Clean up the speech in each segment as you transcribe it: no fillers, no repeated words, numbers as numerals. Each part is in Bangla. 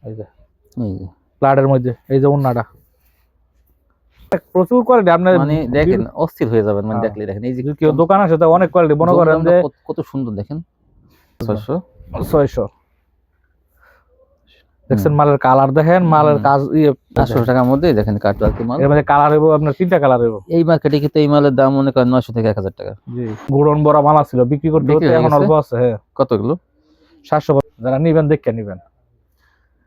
এই যে প্লাডের মধ্যে এই যে ওন্নাটা প্রচুর কোয়ালিটি। আপনি মানে দেখেন অস্থির হয়ে যাবেন মানে দেখলে। দেখেন এই যে কেউ দোকান আছে তো অনেক কোয়ালিটি মনে করেন যে কত সুন্দর দেখেন। 600 দেখছেন মালের কালার দেখেন, মালের কাজ 500 টাকার মধ্যে দেখেন কাটওয়ার্কের মাল। এর মধ্যে কালার হইব আপনার 3টা কালার হইব। এই মার্কেটে কিন্তু এই মালের দাম মনে করেন 900 থেকে 1000 টাকা। জি গুড়ন বড়া মাল ছিল বিক্রি করতে হতে এখন অল্প আছে। হ্যাঁ কতগুলো 700 যারা নিবেন দেখে নিবেন।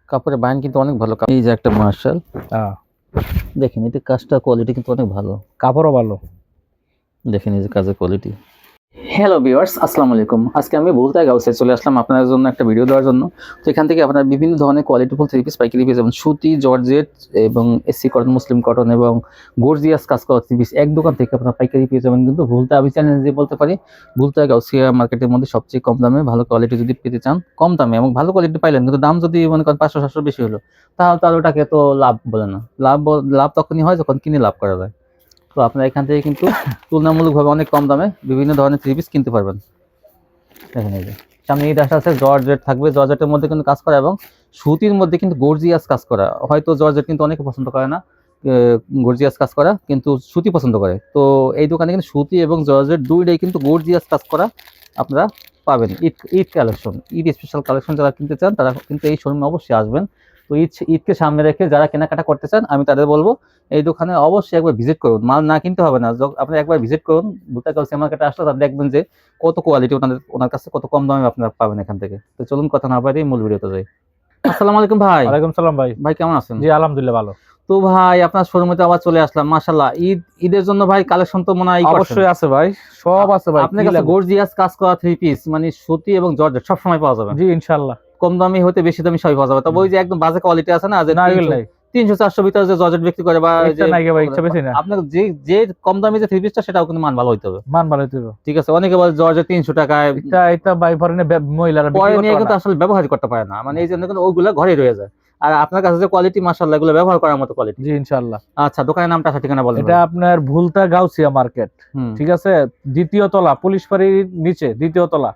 কাপড়ের বাইন কিন্তু অনেক ভালো। এই যে একটা মার্শাল, হ্যাঁ দেখেন এটা কাজটা কোয়ালিটি কিন্তু অনেক ভালো, কাপড়ও ভালো। দেখেন এই যে কাজের কোয়ালিটি। হ্যালো ভিউয়ার্স, আসসালামু আলাইকুম। আজকে আমি ভুলতায় গাউসে চলে আসলাম আপনাদের জন্য একটা ভিডিও দেওয়ার জন্য। তো এখান থেকে আপনারা বিভিন্ন ধরনের কোয়ালিটিফুল থ্রি পিস পাইকারি পেয়ে যাবেন। সুতি, জর্জেট এবং এসসি কটন, মুসলিম কটন এবং গর্জিয়াস কাজ করা থ্রি পিস এক দোকান থেকে আপনারা পাইকারি পেয়ে যাবেন। কিন্তু ভুলতা আমি চ্যালেঞ্জ দিয়ে বলতে পারি ভুলতায় গাউসিয়া মার্কেটের মধ্যে সবচেয়ে কম দামে ভালো কোয়ালিটি যদি পেতে চান, কম দামে এবং ভালো কোয়ালিটি পাইলেন, কিন্তু দাম যদি মনে করেন 500-700 বেশি হলো, তাহলে ওটাকে তো লাভ বলে না। লাভ তখনই হয় যখন কিনে লাভ করা যায়। তো আপনারা এখান থেকে কিন্তু তুলনামূলকভাবে অনেক কম দামে বিভিন্ন ধরনের থ্রি পিস কিনতে পারবেন। দেখেন এই যে সামনে এই ডাসা আছে, জর্জেট থাকবে, জর্জেটের মধ্যে কিন্তু কাজ করা এবং সুতির মধ্যে কিন্তু গর্জিয়াস কাজ করা। হয়তো জর্জেট কিন্তু অনেকে পছন্দ করে না, গর্জিয়াস কাজ করা, কিন্তু সুতি পছন্দ করে। তো এই দোকানে কিন্তু সুতি এবং জর্জেট দুইটাই কিন্তু গর্জিয়াস কাজ করা আপনারা পাবেন। Eid collection, Eid special collection যারা কিনতে চান তারা কিন্তু এই শোরুমে অবশ্যই আসবেন। তো ঈদকে সামনে রেখে যারা কেনাকাটা করতে চান আমি তাদের বলবো এই দোকানে অবশ্যই একবার ভিজিট করুন। মাল না কিনতে হবে না, আপনি একবার ভিজিট করুন। ভুলতা গাউসিয়া মার্কেটে আসলে তারা দেখবেন যে কত কোয়ালিটি ওনার কাছে কত কম দামে আপনারা পাবেন এখান থেকে। তো চলুন কথা না বাড়িয়ে মূল ভিডিওতে যাই। আসসালামু আলাইকুম ভাই। ওয়ালাইকুম সালাম ভাই। ভাই কেমন আছেন? জি আলহামদুলিল্লাহ ভালো। তো ভাই আপনার শোরুমে তো আবার চলে আসলাম, মাশাআল্লাহ। ঈদের জন্য ভাই কালেকশন তো মনে হয় অবশ্যই আছে ভাই, সব আছে ভাই। আপনার কাছে গর্জিয়াস কাজ করা থ্রি পিস মানে সুতি এবং জর্জেট সব সময় পাওয়া যাবে? জি ইনশাআল্লাহ। কম দামি হতে বেশি দামি সবই পাওয়া যাবে। তবে ওই যে একদম বাজে কোয়ালিটি আছে না, যে 300-400 ভিতরে যে জর্জেট বিক্রি করে বা আপনার যে কম দামি যে থ্রি পিসটা সেটাও কিন্তু মান ভালো হইতে হবে। মান ভালো হইতে হবে, ঠিক আছে। অনেকে বলে জর্জেট 300 টাকায়, এটা ভাই ফরেনে মহিলারা পরে নিয়ে কিন্তু আসলে ব্যবহার করতে পারে না, মানে এই জন্য কিন্তু ওইগুলো ঘরে রয়ে যায়। আর আপনার কাছে যে কোয়ালিটি মাশাআল্লাহ, এগুলো ব্যবহার করার মতো কোয়ালিটি। জি ইনশাআল্লাহ। আচ্ছা, দোকানের নামটা ঠিকানা বলেন। এটা আপনার ভুলতা গাউসিয়া মার্কেট, ঠিক আছে, দ্বিতীয় তলা, পুলিশ ফাঁড়ির নিচে দ্বিতীয় তলা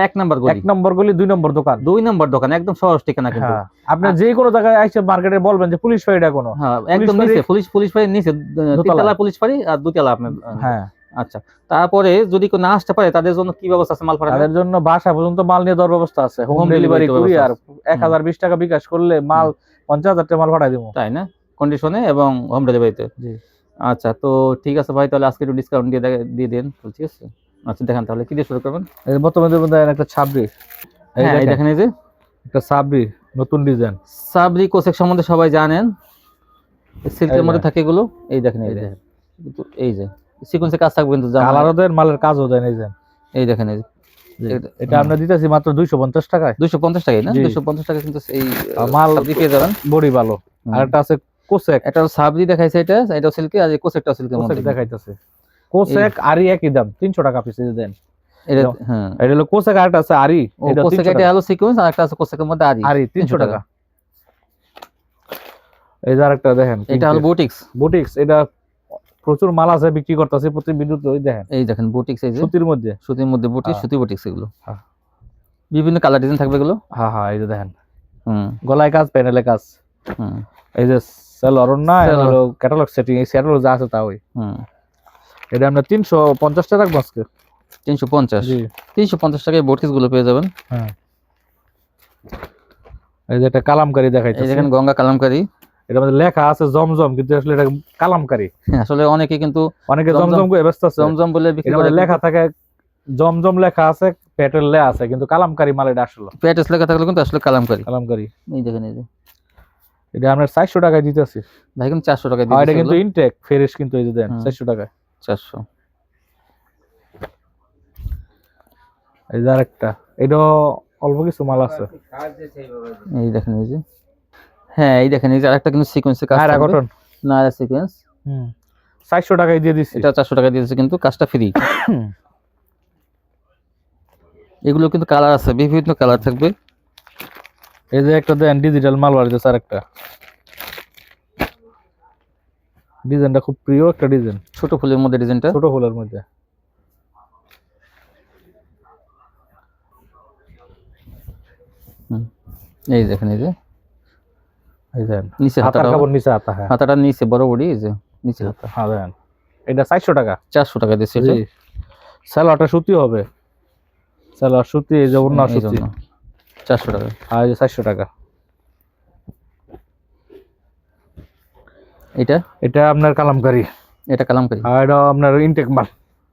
1 নম্বর গলি। 1 নম্বর গলি 2 নম্বর দোকান। 2 নম্বর দোকান, একদম সহজ ঠিকানা কিন্তু। আপনি যে কোনো জায়গায় আইসে মার্কেটে বলবেন যে পুলিশ ফাঁড়িটা কোনো, হ্যাঁ একদম নিচে পুলিশ ফাঁড়ির নিচে, তিনতলা পুলিশ ফাঁড়ি আর 2 তলা আপনার। হ্যাঁ আচ্ছা, তারপরে যদি কেউ না আসতে পারে তাদের জন্য কি ব্যবস্থা আছে? মাল পাঠানোর তাদের জন্য বাসা পর্যন্ত মাল নিয়ে দেওয়ার ব্যবস্থা আছে। হোম ডেলিভারি, কুরিয়ার 1020 টাকা বিকাশ করলে মাল 50,000 টাকা মাল পাঠাই দেবো, তাই না, কন্ডিশনে এবং হোম ডেলিভারিতে। জি আচ্ছা, তো ঠিক আছে ভাই, তাহলে আজকে একটু ডিসকাউন্ট দিয়ে দেন, ঠিক আছে। আচ্ছা দেখেন তাহলে কি দিয়ে শুরু করবেন? এর বর্তমানে একটা ছাবরি, এই দেখেন এই যে একটা ছাবরি নতুন ডিজাইন। ছাবরি কোসেক সম্বন্ধে সবাই জানেন, সিল্কের মধ্যে থাকে এগুলো। এই দেখেন এই যে সিকোয়েন্সে কাজ থাকবে, কিন্তু কালারও দেন, মালের কাজও দেন। এই দেখেন এই যে এটা আমরা দিতেছি মাত্র 250 টাকায়। 250 টাকায় না? 250 টাকা কিন্তু এই মাল পেয়ে যাবেন, বডি ভালো। আর একটা আছে কোসেক, এটা সাবরি দেখাইছে, এটাও সিল্কে, আর কোসেকটাও সিল্কের মধ্যে দেখাইতেছে। কোসেক আরি একই দাম, 300 টাকা পিস দেন। এটা হ্যাঁ, এটা হলো কোসেক, আর একটা আছে আরি। এটা কোসেক, এটা হলো সিকোয়েন্স, আর একটা আছে কোসেকের মধ্যে আরি 300 টাকা। এই যে আরেকটা দেখেন, এটা হলো বুটিক্স। এটা প্রচুর মাল আছে, বিক্রি করতেছে প্রতি বিদ্যুৎ। ওই দেখেন, এই দেখেন বুটিক্স, এই যে সুতির মধ্যে বুটিক্স, সুতি বুটিক্স এগুলো। বিভিন্ন কালার ডিজাইন থাকবে এগুলো। হ্যাঁ হ্যাঁ, এই যে দেখেন, গলায় কাজ, প্যানেলে কাজ। এই যে সেলরন না, হলো ক্যাটালগ সেটিং, এই ক্যাটালগ যা আছে তা ওই। এটা আমরা 350 টাকা রাখবো আজকে। 350? জি 350 টাকায় বুটিক্স গুলো পেয়ে যাবেন। হ্যাঁ, এই যে একটা কালামকারী দেখাইতেছে, এই দেখেন গঙ্গা কালামকারী। এটা মধ্যে লেখা আছে জমজম, কিন্তু আসলে এটা কালামকারী। আসলে অনেকে জমজম কই ব্যস্ত আছে, জমজম বলে বিক্রি করে। লেখা থাকে জমজম লেখা আছে, পেটেল লে আছে, কিন্তু কালামকারী মাল এটা আসলে। পেটেল লেখা থাকলে কিন্তু আসলে কালামকারী। এই দেখেন এই যে এটা আমরা 400 টাকায় দিতেছি ভাই, কিন্তু 400 টাকায় দিতেছি। এটা কিন্তু ইনটেক ফ্রেশ, কিন্তু এই যে দেন 400 টাকায়। 400। এই যে আরেকটা, এটা অল্প কিছু মাল আছে। এই দেখেন এই যে, হ্যাঁ এই দেখেন এই যে আরেকটা কিন্তু সিকোয়েন্সে কাজ থাকবে, কটন না সিকোয়েন্স। 400 টাকায় দিয়ে দিছি। এটা 400 টাকায় দিয়েছে, কিন্তু কাজটা ফ্রি। এগুলো কিন্তু কালার আছে, বিভিন্ন কালার থাকবে। এই যে একটা দেন ডিজিটাল মাল বাড়িতেছে, আরেকটা ডিজাইনটা খুব প্রিয় একটা ডিজাইন, ছোট ফুলের মধ্যে। ডিজাইনটা ছোট ফুলের মধ্যে। এই দেখেন এই যে এই দেন নিচে হাতার হাতাটা, কাপড় নিচে হাতা, হ্যাঁ হাতাটা নিচে বড় বড়ি, এই যে নিচে হাতা। হ্যাঁ দেন এটা 400 টাকা। 400 টাকা দিচ্ছে এটা। জি সালোয়ারটা সুতি হবে, সালোয়ার সুতি, এই যে ওড়না এই সুতি। জন্য 400 টাকা। আর এই যে 400 টাকা। এটা এটা আপনার কালামকারী, এটা কালামকারী। আর এটা আপনার ইনটেক মাল,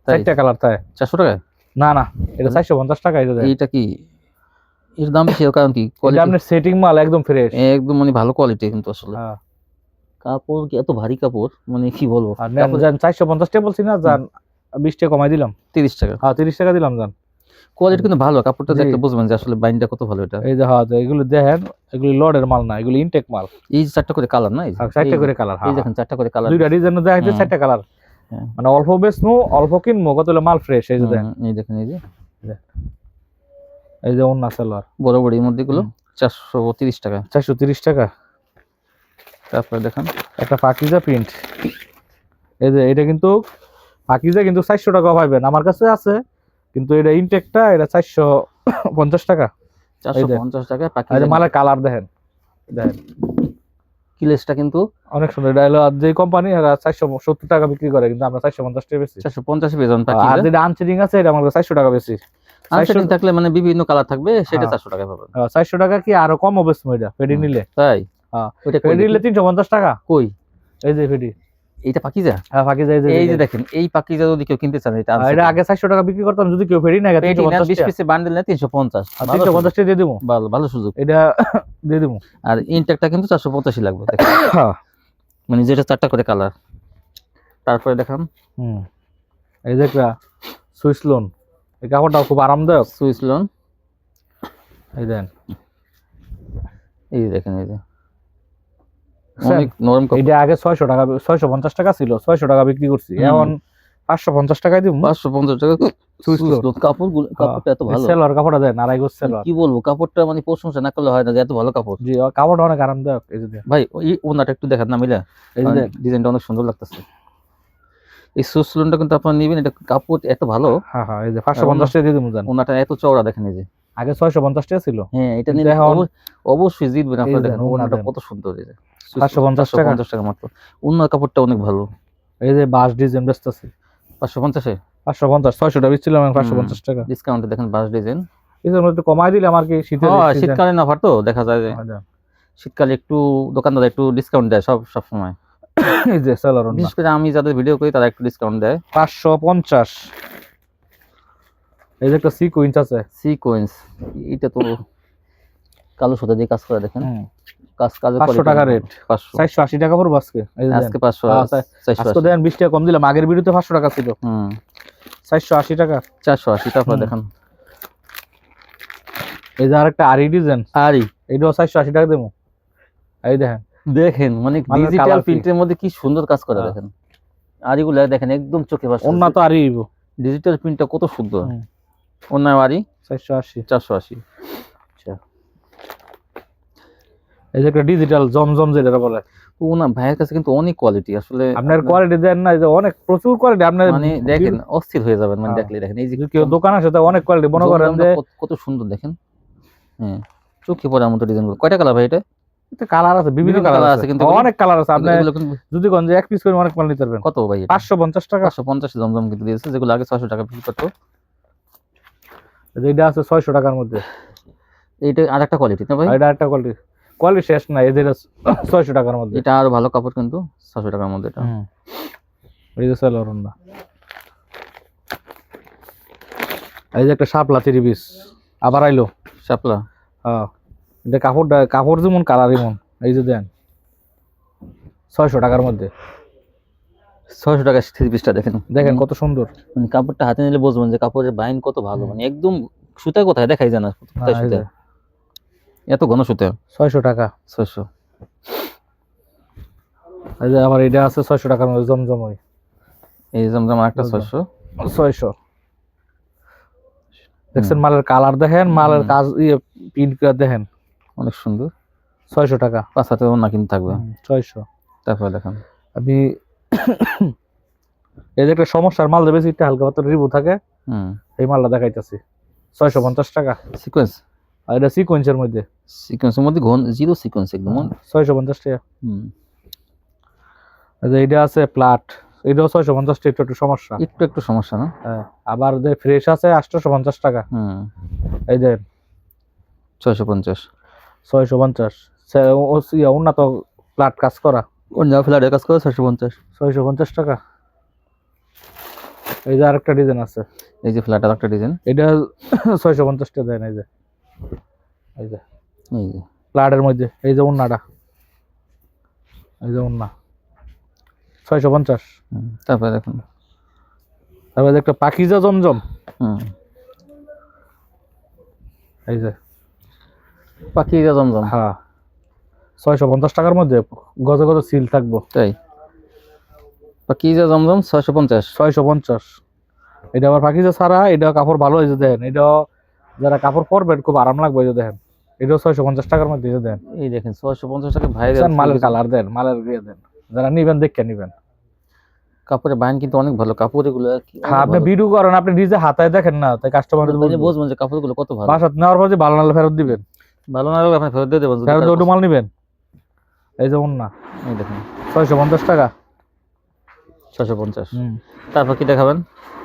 তাই? 4টা কালার। তাই 400 টাকা? না না, এটা 450 টাকা। এই যে দেন এইটা কি এর দাম বেশি, কারণ কি এটা কোয়ালিটি আপনার সেটিং মাল, একদম ফ্রেশ। একদম মানে ভালো কোয়ালিটি কিন্তু আসলে। হ্যাঁ কাপড় কি এত ভারী কাপড়, মানে কি বলবো। আর নেন যান 450 টাকা বলছি না, যান 20 টাকা কমাই দিলাম। 30 টাকা। হ্যাঁ 30 টাকা দিলাম যান। কোয়ালিটি কিন্তু ভালো, কাপড়টা জি। দেখলে বুঝবেন যে আসলে বাইনটা কত ভালো এটা। এই যে হ্যাঁ এগুলো দেখেন, এগুলো লডের মাল না, এগুলো ইনটেক মাল। এই যে 4টা করে কালার না, এই যে 4টা করে কালার। এই হ্যাঁ দেখেন 4টা করে কালার। দুইটা ডিজাইন দেখাইতে 4টা কালার, হ্যাঁ। মানে অল্প বেচমু অল্প কিনবো, কত হলো মাল ফ্রেশ। এই যে দেখেন, এই দেখেন এই যে এই যে ওন্না সালোয়ার বড় বড় এর মধ্যে গুলো 430 টাকা। 430 টাকা। তারপরে দেখেন একটা পাকিজা প্রিন্ট, এই যে এটা কিন্তু পাকিজা, কিন্তু 400 টাকা পাইবেন আমার কাছে আছে, কিন্তু এটা ইনটেকটা, এটা 450 টাকা। 450 টাকা আর পাকিজা। মালের কালার দেখেন, দেখেন কিলেসটা কিন্তু অনেক সুন্দর। এটা হলো যে কোম্পানি, এরা 470 টাকা বিক্রি করে, কিন্তু আমরা 450 টাকা বেশি। 450 বেজন আর পাকিজা। যেটা আনসেটিং আছে এটা আমাদের 400 টাকা বেশি। আনসেটিং থাকলে মানে বিভিন্ন কালার থাকবে, সেটা হ্যাঁ। 400 টাকা পাবেন। 400 টাকা কি আরো কম হবে এটা ফেডি নিলে? তাই? হ্যাঁ ওইটা কই ফেডি নিলে 350 টাকা। কই এই যে ফেডি, এইটা পাকিজা। হ্যাঁ পাকিজা। এই যে দেখেন, এই পাকিজা যদি কেউ কিনতে চান, এটা এটা আগে 400 টাকা বিক্রি করতাম, যদি কেউ ফেডি না 350 20 পিসে বান্ডেল না 350। 350 টাকা দিয়ে দেবো, ভালো ভালো সুযোগ। এটা দিয়ে দেবো। আর ইনটেকটা কিন্তু 485 লাগবে দেখেন। মানে যেটা 4টা করে কালার। তারপরে দেখান এই যে একটা সুইস লোন, এই কাপড়টাও খুব আরামদায়ক। সুইস লোন, এই দেন, এই দেখেন এই যে অনেক নরম কাপড়। এটা আগে 600 টাকা 650 টাকা ছিল, 600 টাকা বিক্রি করছি, এখন 550 টাকায় দিব। 550 টাকা সুইস লোন। কাপড়টা এত ভালো। সেলর কাপড়টা দেন, আড়াই গজ সেলর। কি বলবো, কাপড়টা মানে প্রশংসা না করলে হয় না যে এত ভালো কাপড়। জি কাপড়টা অনেক আরামদায়ক। এই যে ভাই ওই ওনাটা একটু দেখান না মিলা, এই যে ডিজাইনটা অনেক সুন্দর লাগতেছে। এই সুইস লোনটা কিন্তু আপনারা নেবেন, এটা কাপড় এত ভালো। হ্যাঁ হ্যাঁ এই যে 550 টাকা দিয়ে দিব জান। ওনাটা এত চওড়া দেখেন এই যে, আগে 650 টাকা ছিল। হ্যাঁ এটা নিলে অবশ্যই জিতবেন আপনারা। দেখেন ওনাটা দেন। কত সুন্দর, এই যে 550 টাকা। 550 টাকা মাত্র। ওনার কাপড়টা অনেক ভালো। এই যে বাস ডিজাইন ব্যস্ত আছে 550 এ 550, 600 টাকা বেচছিলাম, 550 টাকা ডিসকাউন্টে দেখেন বাস ডিজাইন। এই জন্য একটু কমাই দিলাম আর কি, শীতের শীতকালীন অফার তো দেখা যায় যে শীতকালে একটু দোকানদার একটু ডিসকাউন্ট দেয় সব সময়। এই যে সেলর, বিশেষ করে আমি যাদের ভিডিও করি তারা একটু ডিসকাউন্ট দেয়। 550। এই যে একটা সিকোয়েন্স আছে, সিকোয়েন্স, এটা তো কালো সুতা দিয়ে কাজ করা দেখেন। কাজ 500 টাকা রেট, 480 টাকা পড়বে আজকে। এই যে আজকে 500 আজকে দেন 20 টাকা কম দিলাম, আগের ভিডিওতে 500 টাকা ছিল। 480 টাকা। 480। তারপর দেখেন এই যে আরেকটা আরি ডিজাইন, আরি, এইটাও 480 টাকা দেবো। এই দেখেন, দেখেন মানে ডিজিটাল প্রিন্টের মধ্যে কি সুন্দর কাজ করা দেখেন। আরিগুলো দেখেন একদম চোখে ভাসে। ওন্না তো আরি, ডিজিটাল প্রিন্টটা কত সুন্দর। ওন্না আরি 480। 480। আচ্ছা, এই যে একটা ডিজিটাল জমজম যেটা বলে, ওনা ভাইয়ের কাছে কিন্তু অনেক কোয়ালিটি আসলে। আপনার কোয়ালিটি দেন না, এই যে অনেক প্রচুর কোয়ালিটি। আপনি মানে দেখেন অস্থির হয়ে যাবেন মানে দেখলে। দেখেন এই যে কেউ দোকান আছে তো অনেক কোয়ালিটি, মনে করেন যে কত সুন্দর দেখেন। হ্যাঁ চোখে পড়ার মতো ডিজাইন গুলো। কয়টা কালার ভাই এটা? এটা কালার আছে, বিভিন্ন কালার আছে, কিন্তু অনেক কালার আছে। আপনি যদি কোন যে এক পিস করে অনেক মাল নিতে পারবেন। কত ভাই? 550 টাকা। 550 জমজম কিন্তু দিয়েছে, যেগুলো আগে 600 টাকা বিক্রি করতো। এইটা আছে 600 টাকার মধ্যে। এইটা আরেকটা কোয়ালিটি না ভাই? এটা আরেকটা কোয়ালিটি, কোয়ালিটি শেষ না। এদের 600 টাকার মধ্যে, এটা আরো ভালো কাপড় কিন্তু 600 টাকার মধ্যে। এটা এই যে সেলর না। এই যে একটা শাপলা 3 পিস আবার আইলো, শাপলা। হ্যাঁ এটা কাপড় যেমন কালার এমন। এই যে দেন 600 টাকার মধ্যে। 600 টাকা 3 পিসটা দেখেন, দেখেন কত সুন্দর। মানে কাপড়টা হাতে নিলে বুঝবেন যে কাপড়ের বাইন কত ভালো। মানে একদম সুতা কোথায় দেখাই যায় না, কোথায় সুতা এত ঘন সুতা। 600 টাকা। 600। এই যে আবার এটা আছে 600 টাকার মধ্যে জমজম। এই জমজম আরেকটা 600। 600 দেখছেন, মালের কালার দেখেন, মালের কাজ প্রিন্ট করে দেখেন, অনেক সুন্দর। 600 টাকা। 5 হাতে না কিন্তু থাকবে 600। তারপর দেখেন আমি এই যে একটা সমস্যার মাল দেবে, সিটটা হালকা পাতলা রিভিউ থাকে, এই মালটা দেখাইতেছি 650 টাকা। সিকোয়েন্স, আর এটা সিকোয়েন্সের মধ্যে, সিকোয়েন্সের মধ্যে ঘন জিরো সিকোয়েন্স একদম 650 টাকা। হুম, এটা আছে প্লাট, এটাও 650 টাকা, একটু সমস্যা, একটু সমস্যা না। হ্যাঁ। আবার যে ফ্রেশ আছে 850 টাকা। হুম, এই যে 650 650 উন্নত প্লাট কাজ করা, অন্য ফ্ল্যাটের কাজ করে 650 650 টাকা। এই যে আরেকটা ডিজাইন আছে, এই যে ফ্ল্যাটের একটা ডিজাইন, এটা 650 টাকা দেন। এই যে এই যে প্লাটের মধ্যে, এই যে উন্নাটা, এই যে উন্না 650। তারপরে দেখুন, তারপরে একটা পাকিজা জমজম, এই যে পাকিজা জমজম, হ্যাঁ 650 টাকার মধ্যে গজে গজে সিল থাকবো। তাই পাকিজা জমজম 650। এটা আবার পাকিজা ছাড়া, এটা কাপড় ভালো হয়েছে দেখেন, এটা যারা কাপড় পরবেন খুব আরাম লাগবে। এই যে দেখেন, এটাও 650 টাকার মধ্যে। দেন এই দেখেন 650 টাকা ভাইরাল মালের কালার দেন, মালের ইয়ে দেন, যারা নিবেন দেখে নিবেন। কাপড়ের বাইন কিন্তু অনেক ভালো, কাপড় এগুলো হ্যাঁ, আপনি ভিডিও করেন, আপনি নিজে হাতায় দেখেন না, তাই কাস্টমার বুঝবেন যে কাপড়গুলো কত ভালো। বাসাত নেওয়ার পর যে ভালো না ফেরত দিবেন, ভালো না লাগলে আপনি ফেরত দিয়ে দেবেন, ফেরত দিয়ে মাল নিবেন। এই যে উন্না, এই দেখেন 650 টাকা। 650। তারপর কি দেখাবেন?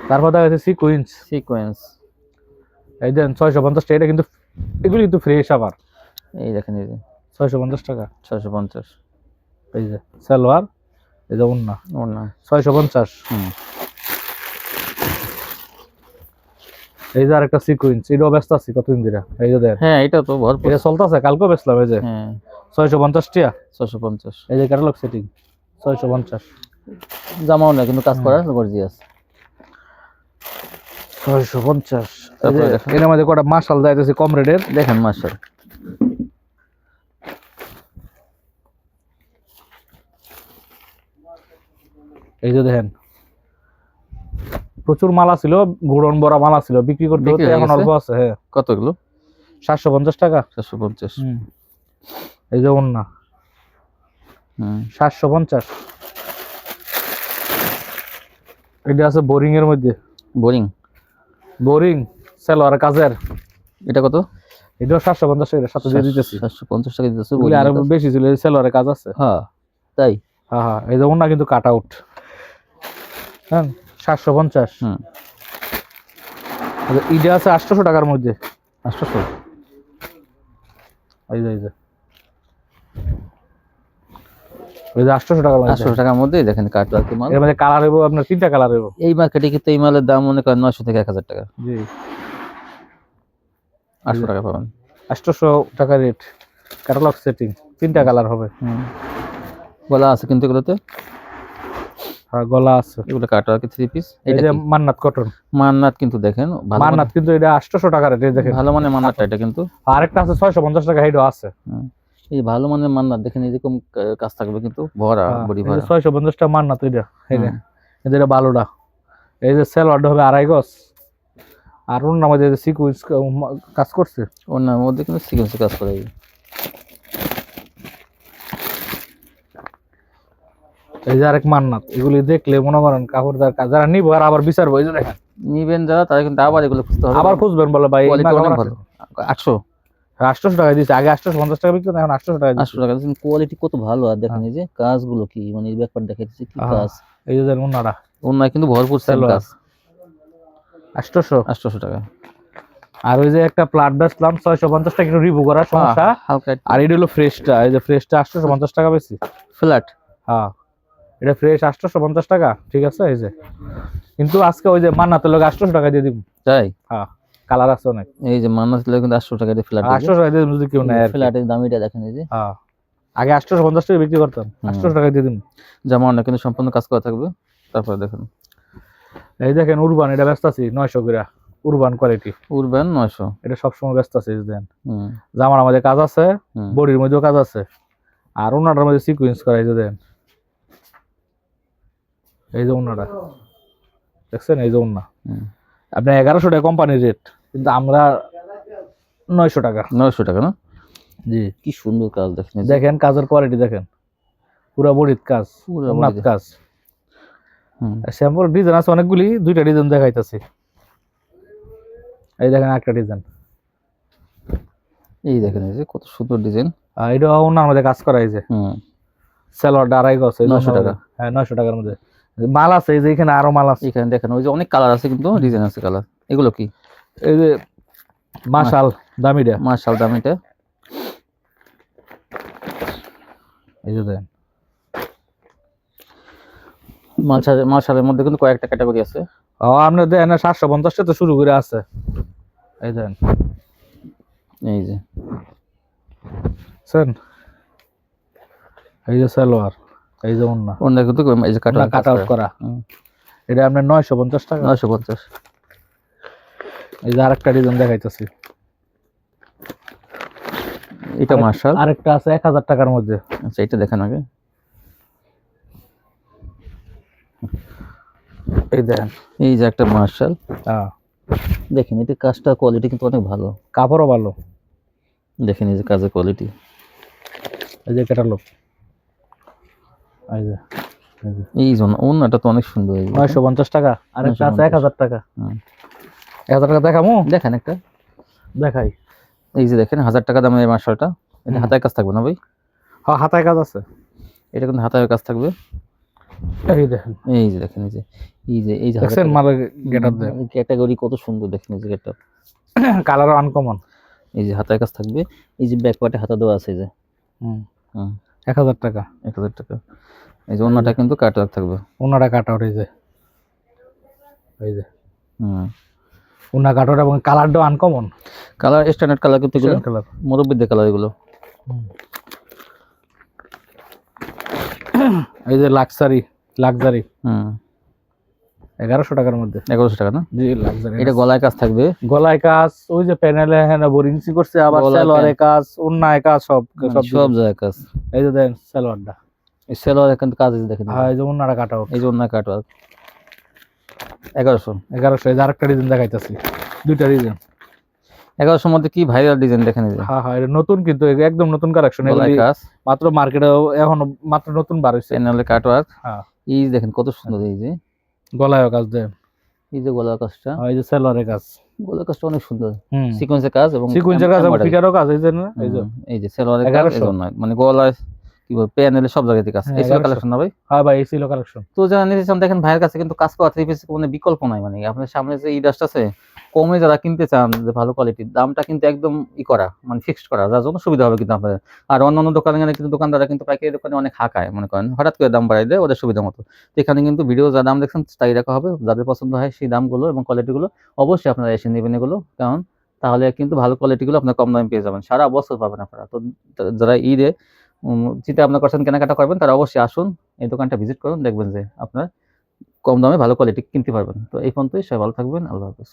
তারপর দেখা যাচ্ছে সিকোয়েন্স, এই দেন 650 টাকা। এটা কিন্তু এগুলি কিন্তু ফ্রেশ আবার। এই দেখেন, এই যে 650 টাকা। 650। এই যে সালোয়ার, এই যে উন্না 650। এই যে আরেকটা সিকোয়েন্স, এটাও ব্যস্ত আছি কতদিন ধরে। এই যে দেন, হ্যাঁ এটা তো ভরপুর, এটা চলতেছে, কালকেও বেচলাম। এই যে 650 টাকা। 650। এই যে ক্যাটালগ সেটিং 650। জামাও না কিন্তু কাজ করা গর্জিয়াস। 650। এর মধ্যে কটা মাশাল যাইতেছে কম রেটের, দেখেন মাশাল। এই যে দেখেন, প্রচুর মালা ছিল, গুড়ন বড়া মালা ছিল, বিক্রি করতে হতে এখন অল্প আছে। হ্যাঁ, কত এগুলো? 750 টাকা। 750। এই যে ওন্না 750। এটা আছে বোরিং এর মধ্যে, বোরিং সালোয়ার কাজের। এটা কত? এটাও 750 টাকা, সাথে দিয়ে দিতেছি। 750 টাকা দিতেছে, আর বেশি ছিল, সালোয়ারের কাজ আছে। হ্যাঁ তাই, হ্যাঁ। এই যে ওন্না কিন্তু কাট আউট। হ্যাঁ 750। এটা আছে 800 টাকার মধ্যে। 800। এই যে 800 টাকার মধ্যে, 800 টাকার মধ্যে দেখেন কাট ওয়ার্ক মাল। এর মধ্যে কালার হইব আপনার 3টা কালার হইব। এই মার্কেটে কিন্তু এই মালের দাম মনে করেন 900 থেকে 1000 টাকা। জি, 800 টাকা পাবেন। 800 টাকা রেট, ক্যাটালগ সেটিং, 3টা কালার হবে। গলা আছে কিন্তু এগুলোতে, হ্যাঁ গলা আছে। এগুলো কাট ওয়ার্ক 3 পিস। এই যে মান্নাত কটন, মান্নাত কিন্তু দেখেন ভালো, মান্নাত কিন্তু এটা 800 টাকা রেট। দেখেন ভালো মানে মান্নাতটা, এটা কিন্তু আরেকটা আছে 650 টাকা, হেডও আছে। এই ভালো মানের মান্নাত দেখেন, এরকম কাজ থাকবে কিন্তু ভরা বডি ভরা। 650 টাকা মান্নাত এটা। এটা ভালোটা। এই যে সেলওয়ারটা হবে 2.5 গজ, আর ওনার মধ্যে সিকোয়েন্স কাজ করছে, ওনার মধ্যে কিন্তু সিকোয়েন্স কাজ করে। এই যে আরেক মান্নাত, এগুলি দেখলে মনে করেন কাপড়দার কাজ, যারা নিবো আর আবার বিচারবো, এই যে দেখেন নিবেন যারা, তারা কিন্তু আবার এগুলো খুঁজতে হবে, আবার খুঁজবেন, বলে ভাই অনেক ভালো। 800 টাকা দিচ্ছে, আগে 850 টাকা বিক্রি, এখন 800 টাকা। 800 টাকা দিচ্ছেন, কোয়ালিটি কত ভালো। আর দেখেন এই যে কাজগুলো কি, মানে এই ব্যাপার দেখাইতেছে কি কাজ। এই যে ওনারা ওনার কিন্তু ভরপুর সেল কাজ। 800 টাকা। আর ওই যে একটা প্লাট বেচলাম 650 টাকা, একটু রিভিউ করার সমস্যা হালকা। আর এটা হলো ফ্রেশটা, এই যে ফ্রেশটা 850 টাকা বেশি ফ্ল্যাট। হ্যাঁ, এটা ফ্রেশ 850 টাকা, ঠিক আছে। এই যে কিন্তু আজকে ওই যে মান্নাতের লোক 800 টাকা দিয়ে দিব। তাই? হ্যাঁ, কালার আছে অনেক। এই যে মান্নাতের লোক কিন্তু 800 টাকা দিয়ে ফ্ল্যাট, 800 টাকা দিয়ে যদি কেউ নেয়, ফ্ল্যাটের দামিটা দেখেন। এই যে হ্যাঁ, আগে 850 টাকা বিক্রি করতাম, 800 টাকা দিয়ে দিব। জামা না কিন্তু সম্পূর্ণ কাজ করা থাকবে। তারপর দেখেন, এই দেখেন উরবান, এটা ব্যস্ত আছি 900 করে, উরবান কোয়ালিটি, উরবান 900। এটা সবসময় ব্যস্ত আছে। দেন জামার মধ্যে কাজ আছে, বডির মধ্যেও কাজ আছে, আর ওনাটার মধ্যে সিকোয়েন্স করা। এই যে দেন, এই যে ওনাটা দেখছেন, এই যে ওনা আপনার 1100 টাকা কোম্পানির রেট, কিন্তু আমরা 900 টাকা। 900 টাকা না? জি, কি সুন্দর কাজ দেখেন। দেখেন কাজের কোয়ালিটি দেখেন, পুরো বডির কাজ, ওনার কাজ। স্যাম্পল ডিজাইন আছে অনেকগুলি, 2টা ডিজাইন দেখাইতেছি। এই দেখেন একটা ডিজাইন, এই দেখেন এই যে কত সুন্দর ডিজাইন। এটা ওনার মধ্যে কাজ করা, এই যে সালোয়ারটা আড়াই গজ, 900 টাকা। হ্যাঁ 900 টাকার মধ্যে মাল আছে। এই যে এখানে আরো মাল আছে, এখানে দেখেন ওই যে অনেক কালার আছে, কিন্তু ডিজাইন আছে কালার। এগুলো কি? এই যে মাশাল দামিটা, মাশাল দামিটা। এই যে দেখেন মাশালের মধ্যে কিন্তু কয়েকটা ক্যাটাগরি আছে। আপনার দেখেন 750 টাকা তো শুরু করে আছে। এই দেখেন, এই যে শুন, এই যে সালোয়ার, এই যে ওন্না, ওন্না কিন্তু এই যে কাট আউট করা। এটা আপনার 950 টাকা। 950। এই যে আরেকটা ডিজাইন দেখাইতেছি, এটা মাশাল। আরেকটা আছে 1000 টাকার মধ্যে। আচ্ছা এটা দেখেন আগে। এই দেখেন, এই যে একটা মাশাল। হ্যাঁ দেখেন এটা কাজটা কোয়ালিটি কিন্তু অনেক ভালো, কাপড়ও ভালো। দেখেন এই যে কাজের কোয়ালিটি। এই যে ক্যাটালগ, এই যে এই জন্য ওন্নাটা তো অনেক সুন্দর। 950 টাকা। আরেকটা আছে 1000 টাকা। 1000 টাকা দেখামু, দেখেন একটা দেখাই। এই যে দেখেন 1000 টাকা দামের এই মাশালটা। এটা হাতায় কাজ থাকবে না ভাই? হ্যাঁ হাতায় কাজ আছে, এটা কিন্তু হাতায় কাজ থাকবে। এই দেখেন, এই যে দেখেন এই যে দেখছেন মালের গেটআপ দেন, ক্যাটাগরি কত সুন্দর। দেখেন এই যে গেটআপ, কালারও আনকমন। এই যে হাতায় কাজ থাকবে। এই যে ব্যাক পার্টে হাতা দেওয়া আছে, এই যে 1000 টাকা। 1000 টাকা। এই যে ওন্নাটা কিন্তু কাট ওয়ার্ক থাকবে, ওনাটা কাট আউট। এই যে হুম ওনা কাট আউট এবং কালারটাও আনকমন। কালার স্ট্যান্ডার্ড কালার কিন্তু এগুলো, কালার মুরব্বিদের কালার এগুলো। এই যে লাক্সারি 1100 টাকার মধ্যে। 1100 টাকা না? জি লাক্সারি। এটা গলায় কাজ থাকবে, গলায় কাজ, ওই যে প্যানেলে হ্যাঁ বোরিংসি করছে, আবার গলায় সালোয়ারে কাজ, ওন্নায় কাজ, সব সব জায়গায় কাজ। এই যে দেখেন সালোয়ারটা, এই সেলোয়ার কিন্তু কাজ আছে দেখেন। হ্যাঁ এই যে ওন্নাটা কাট আউট। এই যে ওন্না কাট ওয়ার্ক 1100। এই যে আরেকটা ডিজাইন দেখাইতাছি, দুইটা ডিজাইন। 1100 মধ্যে কি ভাইরাল ডিজাইন দেখেন। এই যে হ্যাঁ এটা নতুন, কিন্তু একদম নতুন কালেকশন। গলায় কাজ মাত্র মার্কেটে এখন মাত্র নতুন বার হইছে। প্যানেলে কাট ওয়ার্ক। হ্যাঁ এই যে দেখেন কত সুন্দর। এই যে গলায়ও কাজ দেন, এই যে গলার কাজটা, এই যে সালোয়ারের কাজ, গলার কাজটা অনেক সুন্দর। হুম সিকোয়েন্সের কাজ এবং সিকোয়েন্সের কাজ এবং ফিটারও কাজ। এই যে সেলোয়ারের কাজ, এই জন্য মানে গলায় কি বল প্যানেলে সব জায়গাতে কাজ। এই ছিল কালেকশন না ভাই? হ্যাঁ ভাই এই ছিল কালেকশন। তো যারা নিতে চান দেখেন ভাইয়ের কাছে কিন্তু কাজ করা থ্রি পিস কোনো বিকল্প নাই। মানে আপনার সামনে যে ঈদ আসতেছে, কমে যারা কিনতে চান যে ভালো কোয়ালিটির, দামটা কিন্তু একদম করা মানে ফিক্সড করা, যার জন্য সুবিধা হবে কিন্তু আপনাদের। আর অন্যান্য দোকানে গেলে কিন্তু দোকানদাররা কিন্তু পাইকারি দোকানে অনেক হাঁকায়, মনে করেন হঠাৎ করে দাম বাড়াই দেয় ওদের সুবিধা মতো। তো এখানে কিন্তু ভিডিও যা দাম দেখছেন তাই রাখা হবে, যাদের পছন্দ হয় সেই দামগুলো এবং কোয়ালিটিগুলো অবশ্যই আপনারা এসে নেবেন এগুলো, কারণ তাহলে কিন্তু ভালো কোয়ালিটিগুলো আপনার কম দামে পেয়ে যাবেন, সারা বছর পাবেন আপনারা। তো যারা ঈদে চিন্তা ভাবনা করছেন কেনাকাটা করবেন, তারা অবশ্যই আসুন, এই দোকানটা ভিজিট করুন, দেখবেন যে আপনার কম দামে ভালো কোয়ালিটি কিনতে পারবেন। তো এই পর্যন্তই, সবাই ভালো থাকবেন, আল্লাহ হাফেজ।